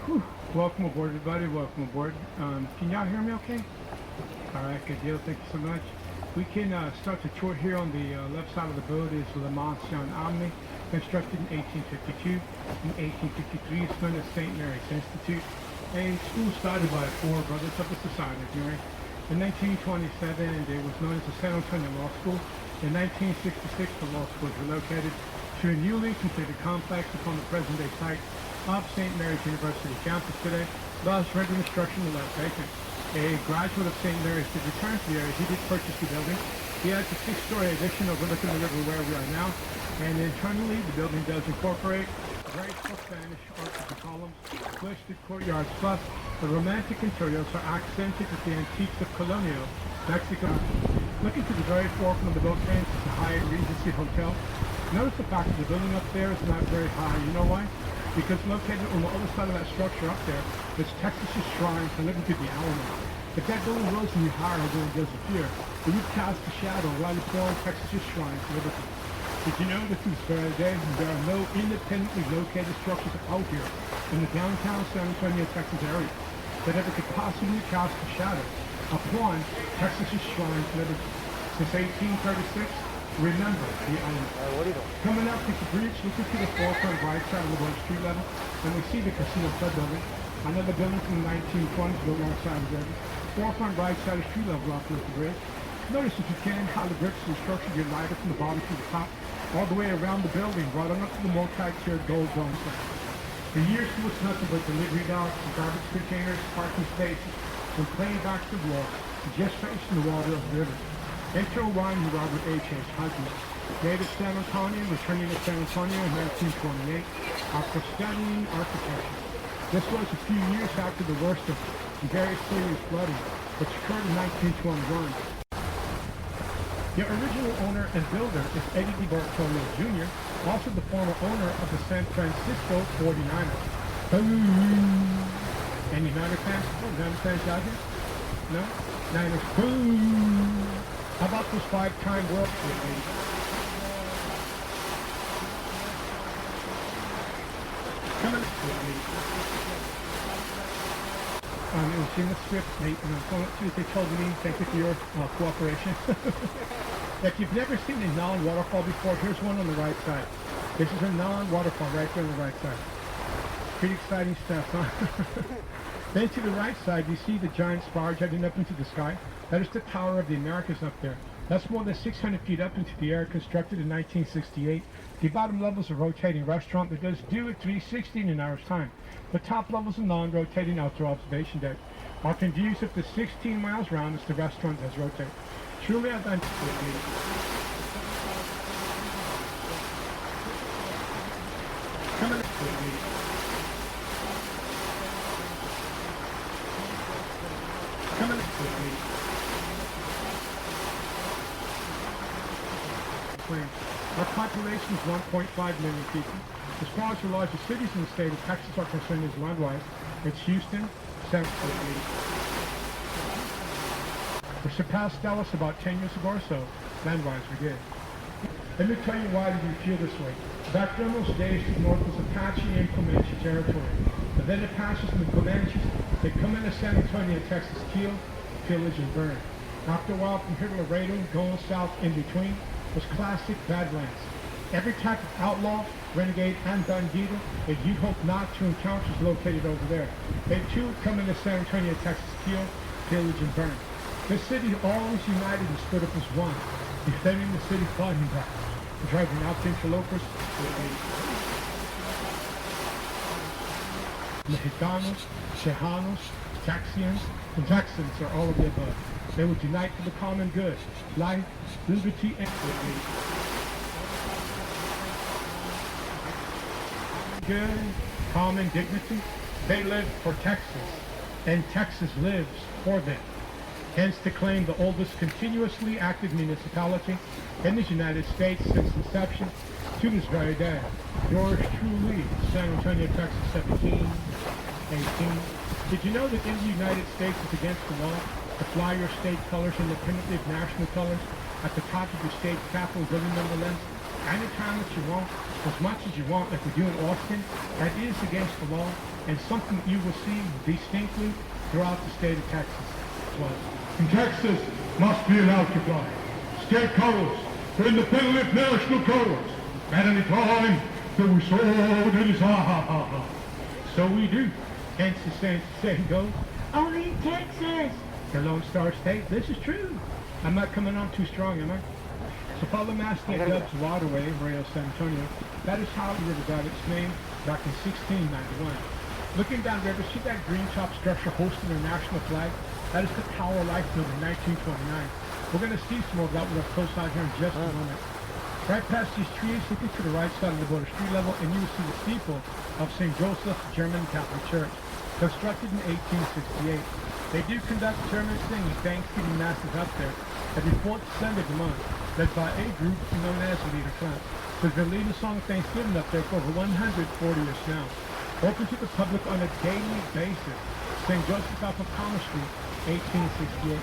Whew. Welcome aboard, everybody. Welcome aboard. Can y'all hear me okay? All right, good deal. Thank you so much. We can start the tour here. On the left side of the boat is Le Mention Omni, constructed in 1852. In 1853, it's known as St. Mary's Institute, a school started by four brothers of the Society of Mary. In 1927, it was known as the San Antonio Law School. In 1966, the law school was relocated to a newly completed complex upon the present-day site of St. Mary's University campus today, thus rendering instruction the last vacant. A graduate of St. Mary's did return to the area. He did purchase the building. He has a six-story addition overlooking the river where we are now, and internally the building does incorporate graceful Spanish arches and columns, twisted courtyards, plus the romantic interiors are accented with the antiques of colonial Mexico. Looking to the very forefront of the boat range is the Hyatt Regency Hotel. Notice the fact that the building up there is not very high. You know why? Because located on the other side of that structure up there is Texas's shrine to Liberty the Alamo. If that building rose any higher, it will disappear. It would cast a shadow right upon Texas's shrine to Liberty. Did you know that to this very day, there are no independently located structures out here in the downtown San Antonio, Texas area that ever could possibly cast a shadow upon Texas's shrine to Liberty? Since 1836, remember the island. Coming up with the bridge, looking to the forefront right side of the West Street level, and we see the Casino Club building. Another building from the 1920s built alongside the building. Forefront right side of street level off with the bridge. Notice if you can how the bricks of the structure get lighter from the bottom to the top, all the way around the building, right on up to the multi-tiered gold dome. For years it was nothing but delivery docks, garbage containers, parking spaces, and plain backs of walls, just facing the water of the river. Enter Ryan and Robert H. Husband. David San Antonio, returning to San Antonio in 1928 after studying architecture. This was a few years after the worst of very serious flooding, which occurred in 1921. The original owner and builder is Eddie DeBartolo Jr., also the former owner of the San Francisco 49ers. Boom! Any Niner fans? Oh, Niner fans out here? No? Niners. Boom! How about this five-time World Series? Coming up. It was in the script, Nate, and I'm calling it Tuesday. Told me, thank you for your cooperation. If you've never seen a non-waterfall before, here's one on the right side. This is a non-waterfall right there on the right side. Pretty exciting stuff, huh? Then to the right side, you see the giant spire jutting up into the sky. That is the Tower of the Americas up there. That's more than 600 feet up into the air, constructed in 1968. The bottom level is a rotating restaurant that does do at 360 in an hour's time. The top level is a non-rotating outdoor observation deck. Offering views up to 16 miles round as the restaurant does rotate. Truly adventurous. Coming up. Coming up. Our population is 1.5 million people. As far as the largest cities in the state of Texas are concerned as land-wise, it's Houston, San Francisco. We surpassed Dallas about 10 years ago or so. Land-wise, we did. Let me tell you why we feel this way. Back during those days, the north was Apache and Comanche territory. But then the Apaches and the Comanches, they come into San Antonio, Texas, kill, pillage, and burn. After a while, from here to Laredo, going south in between, was classic Badlands. Every type of outlaw, renegade, and bandito that you'd hope not to encounter is located over there. They too come into San Antonio, Texas, kill, pillage, and burn. This city always united and stood up as one, defending the city, fighting back, driving out the interlopers. Mexicanos, Tejanos, Texians, and Texans are all of the above. They would unite for the common good, life, liberty, and good, common dignity. They live for Texas, and Texas lives for them. Hence to claim the oldest continuously active municipality in the United States since inception to this very day. Yours truly, San Antonio, Texas, 1718. Did you know that in the United States it's against the law to fly your state colors independently of national colors at the top of your state capitol building, nonetheless? anytime that you want, as much as you want, like we do in Austin. That is against the law and something that you will see distinctly throughout the state of Texas. In Texas must be allowed to fly. State colors for independent national colors. At any time that we so desire. So we do. Hence the saying goes, only in Texas, the Lone Star State. This is true. I'm not coming on too strong, am I? So follow Mastic Dub's waterway in Rio San Antonio. That is how the river got its name back in 1691. Looking down the river, see that green top structure hosting our national flag? That is the Tower of Life building, 1929. We're going to see some more of that with our close out here in just a moment. Right past these trees, looking to the right side of the boat, street level, and you will see the steeple of St. Joseph's German Catholic Church, constructed in 1868. They do conduct German singing Thanksgiving masses up there every fourth Sunday of the month, led by a group known as the Leader Front. So they're leading the song of Thanksgiving up there for over 140 years now. Open to the public on a daily basis. St. Joseph's off of Commerce Street, 1868.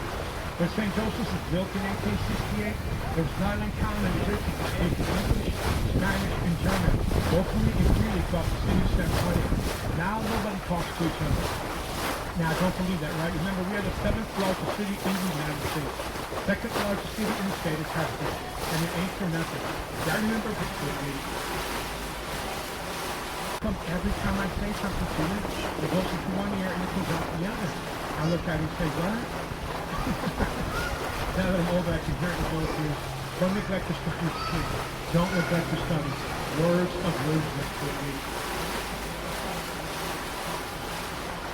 When St. Joseph's was built in 1868, it was not uncommon in Turkey to speak English, Spanish, and German, openly and freely throughout the city of San Antonio. Now nobody talks to each other. Now don't believe that, right? Remember, we are the 7th largest city in the United States. Second largest city in the state of Texas, and it ain't for nothing. I remember this. Every time I say something to you, it goes into one ear and it comes out the other. I look at it and say, what? Now that I'm older, I can hear it in both ears. Don't neglect your studies, kids. Don't neglect your studies. Words of wisdom for you.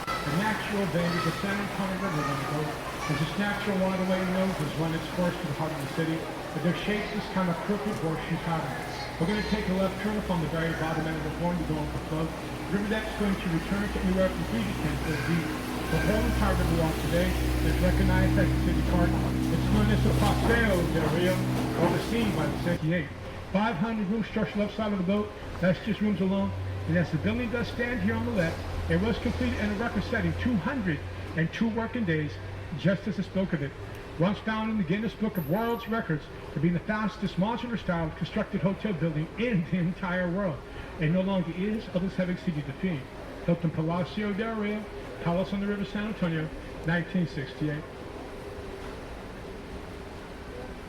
The natural advantage of San Antonio River when you go is this natural waterway known as run its course to the heart of the city, but their shapes is kind of crooked horseshoe pattern. We're going to take a left turn up on the very bottom end of the horn to go over the flow. River deck's going to return to anywhere from 3 to 10 foot deep. The whole entire river walk today is recognized as the city park. It's known as the Paseo del Rio, overseen by the 68. 500 room structure left side of the boat. That's just rooms alone. And as the building does stand here on the left, it was completed in a record-setting 202 working days, just as I spoke of it. Once found in the Guinness Book of World Records for being the fastest modular-style constructed hotel building in the entire world. It no longer is, others have exceeded the feat. Hilton Palacio del Rio, Palace on the River San Antonio, 1968.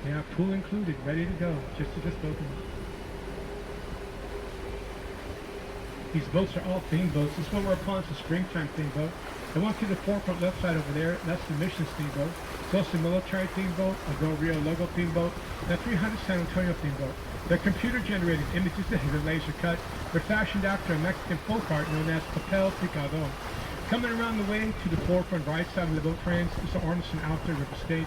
Yeah, pool included, ready to go, just as I spoke of. These boats are all theme boats. This one we're upon is a springtime theme boat. The one to the forefront left side over there, that's the Mission steamboat. It's also a military theme boat, a Del Rio logo theme boat, and a 300 San Antonio theme boat. They're computer-generated images that have been laser cut. They're fashioned after a Mexican folk art known as papel picado. Coming around the way to the forefront right side of the boat frames is the Arneson Outdoor River Stage,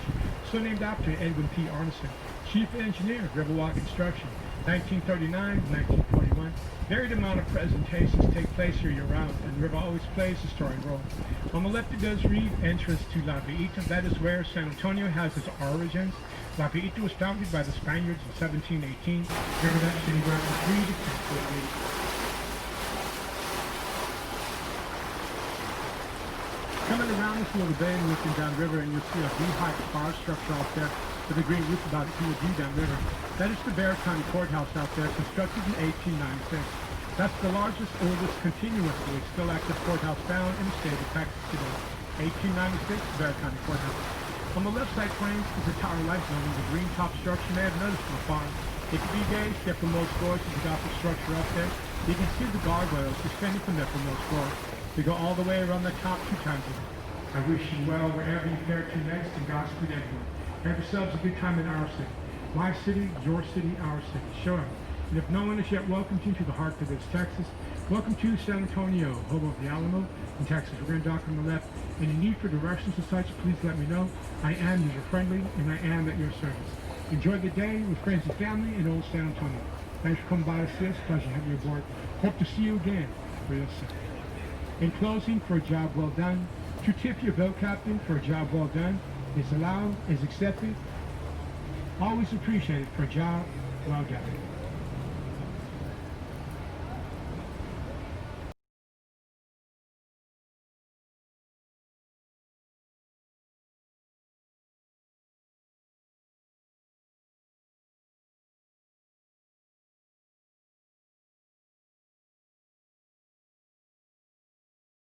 so named after Edwin P. Arneson, Chief Engineer, Riverwalk Construction, 1939-1941. Varied amount of presentations take place here year-round, and the river always plays a starring role. On the left it does read entrance to La Villita. That is where San Antonio has its origins. La Villita was founded by the Spaniards in 1718. River that city ran for 3 to 10 foot deep. Coming around this little bay and looking downriver, and you'll see a V-height spire structure out there with a green roof about 2 feet downriver. That is the Barrett County Courthouse out there, constructed in 1896. That's the largest, oldest, continuously still active courthouse found in the state of Texas today. 1896, Barrett County Courthouse. On the left side frames is a Tower Light building, the green top structure you may have noticed from afar. It can be gauged there from most floors to the Gothic structure up there. You can see the gargoyles extending from there from most floors. They go all the way around the top 2 times a day. I wish you well wherever you fare to next, and Godspeed everyone. Have yourselves a good time in our city. My city, your city, our city. Sure. And if no one has yet welcomed you to the heart of this Texas, welcome to San Antonio, home of the Alamo in Texas. We're going to dock on the left. Any need for directions and such, please let me know. I am user-friendly, and I am at your service. Enjoy the day with friends and family in old San Antonio. Thanks for coming by to see us. Pleasure to have you aboard. Hope to see you again real soon. In closing, for a job well done, to tip your boat captain for a job well done is allowed, is accepted, always appreciated for a job well done.